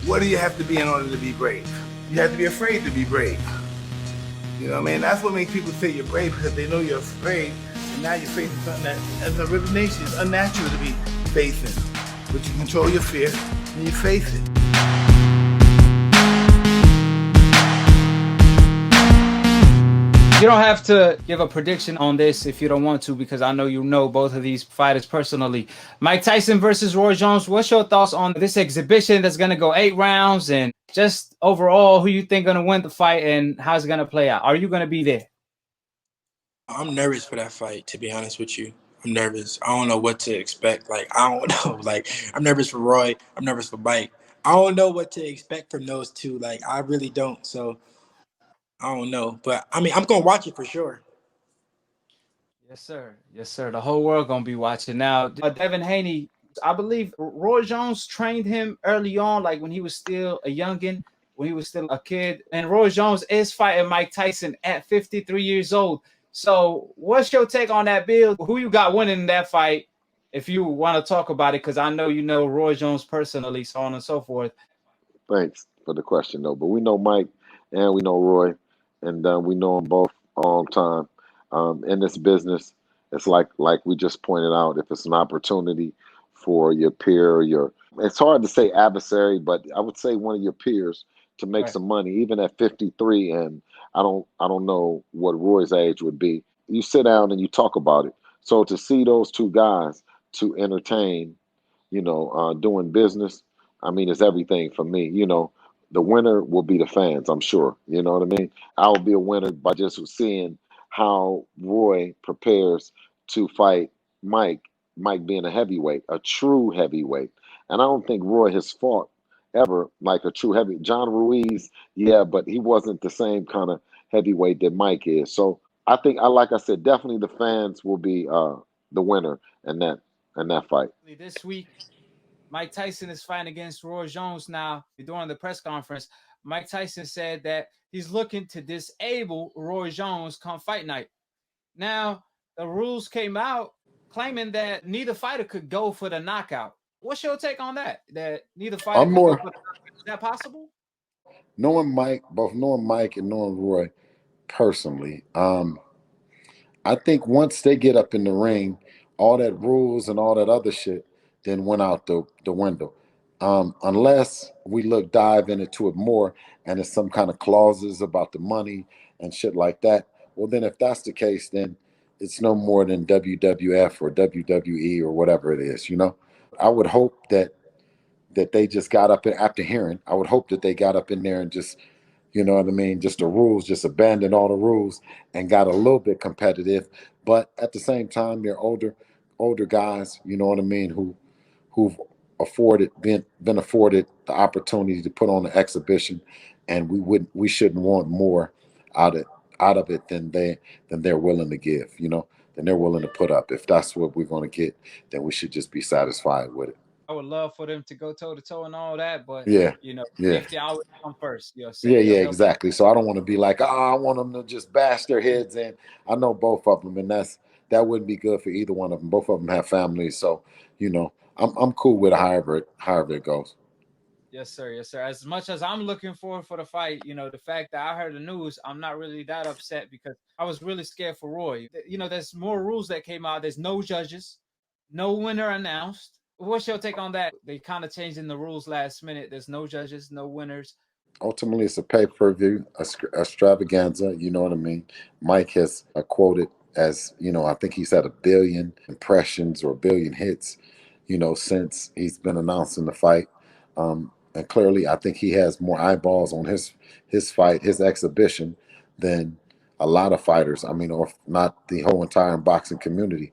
What do you have to be in order to be brave? You have to be afraid to be brave. You know what I mean? That's what makes people say you're brave, because they know you're afraid, and now you're facing something that, as a rhythm nation, is unnatural to be facing. But you control your fear, and you face it. You don't have to give a prediction on this if you don't want to, because I know you know both of these fighters personally. Mike Tyson versus Roy Jones. What's your thoughts on this exhibition that's going to go 8 rounds, and just overall who you think going to win the fight and how's it going to play out? Are you going to be there? I'm nervous for that fight, to be honest with you. I'm nervous. I don't know what to expect. Like, I don't know. Like, I'm nervous for Roy. I'm nervous for Mike. I don't know what to expect from those two. Like, I really don't. So, I don't know. But, I mean, I'm going to watch it for sure. Yes, sir. Yes, sir. The whole world gonna be watching now. Devin Haney, I believe Roy Jones trained him early on, like when he was still a youngin, when he was still a kid. And Roy Jones is fighting Mike Tyson at 53 years old. So, what's your take on that, Bill? Who you got winning in that fight? If you want to talk about it, because I know you know Roy Jones personally, so on and so forth. Thanks for the question, though. But we know Mike and we know Roy, and we know them both a long time. In this business, it's like we just pointed out. If it's an opportunity for your peer, it's hard to say adversary, but I would say one of your peers to make Right. some money, even at 53. And I don't know what Roy's age would be. You sit down and you talk about it. So to see those two guys to entertain, doing business, I mean, it's everything for me. The winner will be the fans, I'm sure. You know what I mean? I'll be a winner by just seeing how Roy prepares to fight Mike, Mike being a heavyweight, a true heavyweight. And I don't think Roy has fought ever like a true heavy. John Ruiz, yeah, but he wasn't the same kind of heavyweight that Mike is. So I think, like I said, definitely the fans will be the winner in that fight. This week, Mike Tyson is fighting against Roy Jones now. During the press conference, Mike Tyson said that he's looking to disable Roy Jones come fight night. Now, the rules came out claiming that neither fighter could go for the knockout. What's your take on that? That neither fighter I'm could go more for the knockout? Is that possible? knowing Mike and knowing Roy personally. I think once they get up in the ring, all that rules and all that other shit then went out the window. Unless we dive into it more and it's some kind of clauses about the money and shit like that. Well, then if that's the case, then it's no more than WWF or WWE or whatever it is. I would hope that they just got up after hearing. I would hope that they got up in there and just, you know what I mean, just the rules, just abandoned all the rules and got a little bit competitive. But at the same time, they're older guys, you know what I mean, who've been afforded the opportunity to put on an exhibition, and we shouldn't want more out of out of it than they're willing to give, than they're willing to put up. If that's what we're going to get, then we should just be satisfied with it. I would love for them to go toe to toe and all that, but Yeah, yeah. safety always come first. Yeah, yeah, Health. exactly. So I don't want to be like, I want them to just bash their heads in. I know both of them, and that wouldn't be good for either one of them. Both of them have families, so I'm cool with however it goes. Yes, sir. Yes, sir. As much as I'm looking forward for the fight, the fact that I heard the news, I'm not really that upset because I was really scared for Roy. There's more rules that came out. There's no judges, no winner announced. What's your take on that? They kind of changing the rules last minute. There's no judges, no winners. Ultimately, it's a pay-per-view extravaganza. You know what I mean? Mike has quoted as, I think he's had 1 billion impressions or 1 billion hits, since he's been announcing the fight. And clearly, I think he has more eyeballs on his fight, his exhibition, than a lot of fighters. I mean, or not the whole entire boxing community.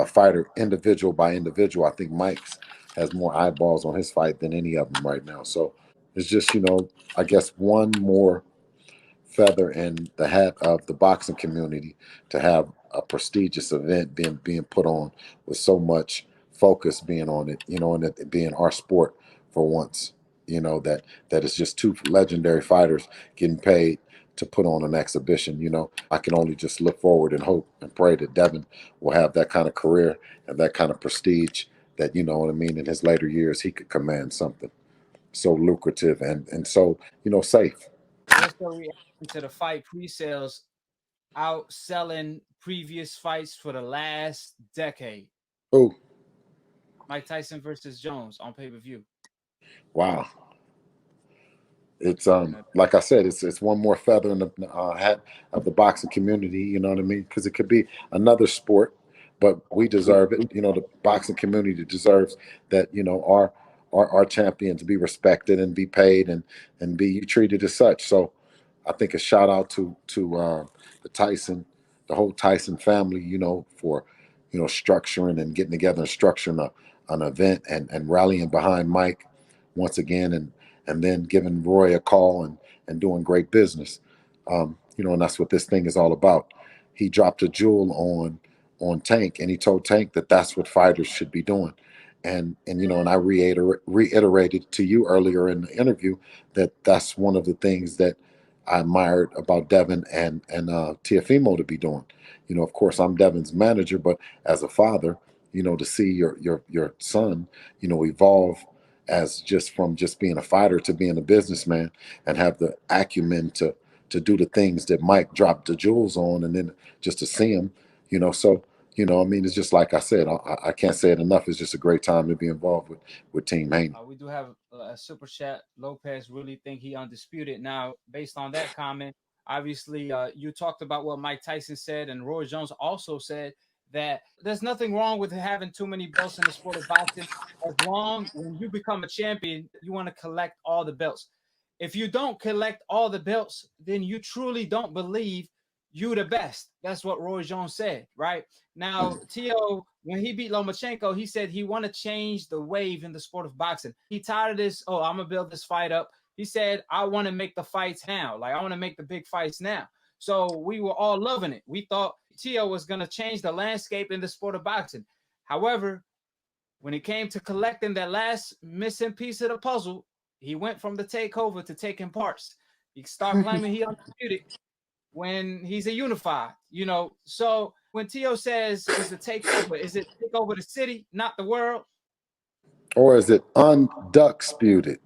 Fighter, individual by individual, I think Mike's has more eyeballs on his fight than any of them right now. So it's just, I guess one more feather in the hat of the boxing community to have a prestigious event being put on with so much focus being on it, and it being our sport for once, that it's just two legendary fighters getting paid to put on an exhibition. I can only just look forward and hope and pray that Devin will have that kind of career, and that kind of prestige, that, you know what I mean, in his later years he could command something. so lucrative and so, safe. What's your reaction to the fight pre-sales outselling previous fights for the last decade? Oh, Mike Tyson versus Jones on pay-per-view. wow. It's like I said, it's one more feather in the hat of the boxing community. You know what I mean? Because it could be another sport, but we deserve it. The boxing community deserves that. Our champions be respected and be paid and be treated as such. So, I think a shout out to the whole Tyson family. For structuring and getting together and structuring an event and rallying behind Mike once again and then giving Roy a call and doing great business. And that's what this thing is all about. He dropped a jewel on Tank, and he told Tank that that's what fighters should be doing. And I reiterated to you earlier in the interview that that's one of the things that I admired about Devin and Teofimo to be doing. Of course, I'm Devin's manager, but as a father, to see your son, evolve as just being a fighter to being a businessman and have the acumen to do the things that Mike dropped the jewels on, and then just to see him, so, it's just like I said, I can't say it enough. It's just a great time to be involved with Team Haney. We do have a super chat. Lopez really think he undisputed. Now, based on that comment, obviously you talked about what Mike Tyson said, and Roy Jones also said that there's nothing wrong with having too many belts in the sport of boxing. As long when you become a champion, you want to collect all the belts. If you don't collect all the belts, then you truly don't believe you the best. That's what Roy Jones said, right? Now, Tio, when he beat Lomachenko, he said he want to change the wave in the sport of boxing. He tired of this, I'm going to build this fight up. He said, I want to make the fights now. Like, I want to make the big fights now. So we were all loving it. We thought Tio was going to change the landscape in the sport of boxing. However, when it came to collecting that last missing piece of the puzzle, he went from the takeover to taking parts. He started claiming he undisputed when he's a unified, So when Tio says it's a takeover, is it take over the city, not the world? Or is it undisputed?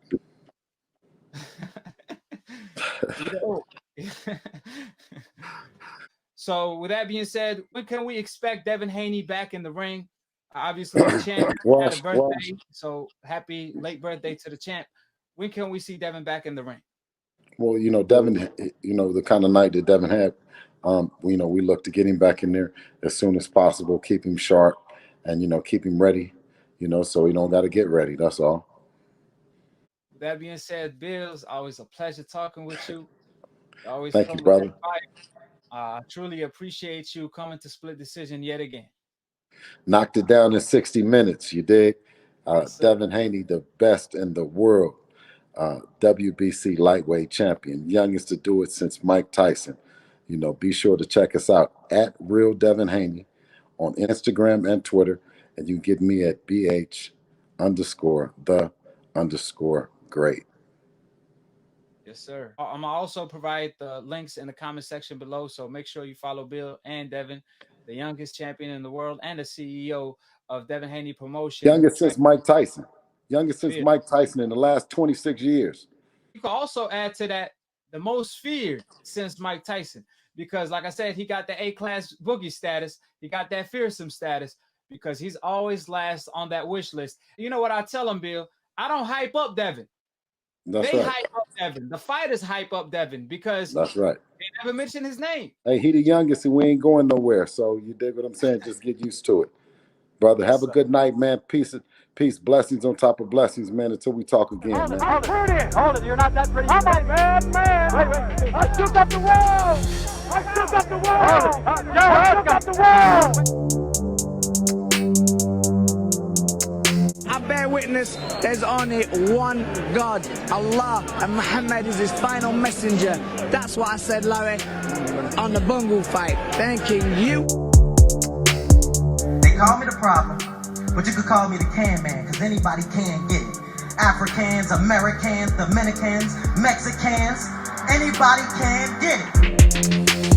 So with that being said, when can we expect Devin Haney back in the ring? Obviously, the champ had a birthday, so happy late birthday to the champ. When can we see Devin back in the ring? Well, Devin, the kind of night that Devin had, we look to get him back in there as soon as possible, keep him sharp and, keep him ready, so he don't got to get ready. That's all. With that being said, Bills, always a pleasure talking with you. Always thank you, brother. I truly appreciate you coming to Split Decision yet again. Knocked it down in 60 minutes, you dig? Yes, Devin Haney, the best in the world. WBC lightweight champion, youngest to do it since Mike Tyson. Be sure to check us out at Real Devin Haney on Instagram and Twitter, and you can get me at BH_the_great. Yes, sir. I'm gonna also provide the links in the comment section below, so make sure you follow Bill and Devin, the youngest champion in the world and the CEO of Devin Haney Promotion. Youngest since Mike Tyson. Youngest since Mike Tyson in the last 26 years. You can also add to that the most feared since Mike Tyson, because like I said, he got the A-class boogie status. He got that fearsome status because he's always last on that wish list. You know what I tell him, Bill? I don't hype up Devin. That's they right. hype up Devin. The fighters hype up Devin because that's right. They never mention his name. Hey, he the youngest and we ain't going nowhere. So you dig what I'm saying? Just get used to it. Brother, have a good night, man. Peace, blessings on top of blessings, man, until we talk again, man. Hold it, you're not that pretty. I'm a bad man. Wait. I shook up the world. I shook up the world. I shook up the world. I bear witness there's only one God, Allah, and Muhammad is his final messenger. That's what I said, Larry, on the Bungle fight. Thanking you. They call me the problem, but you could call me the can man, because anybody can get it. Africans, Americans, Dominicans, Mexicans, anybody can get it.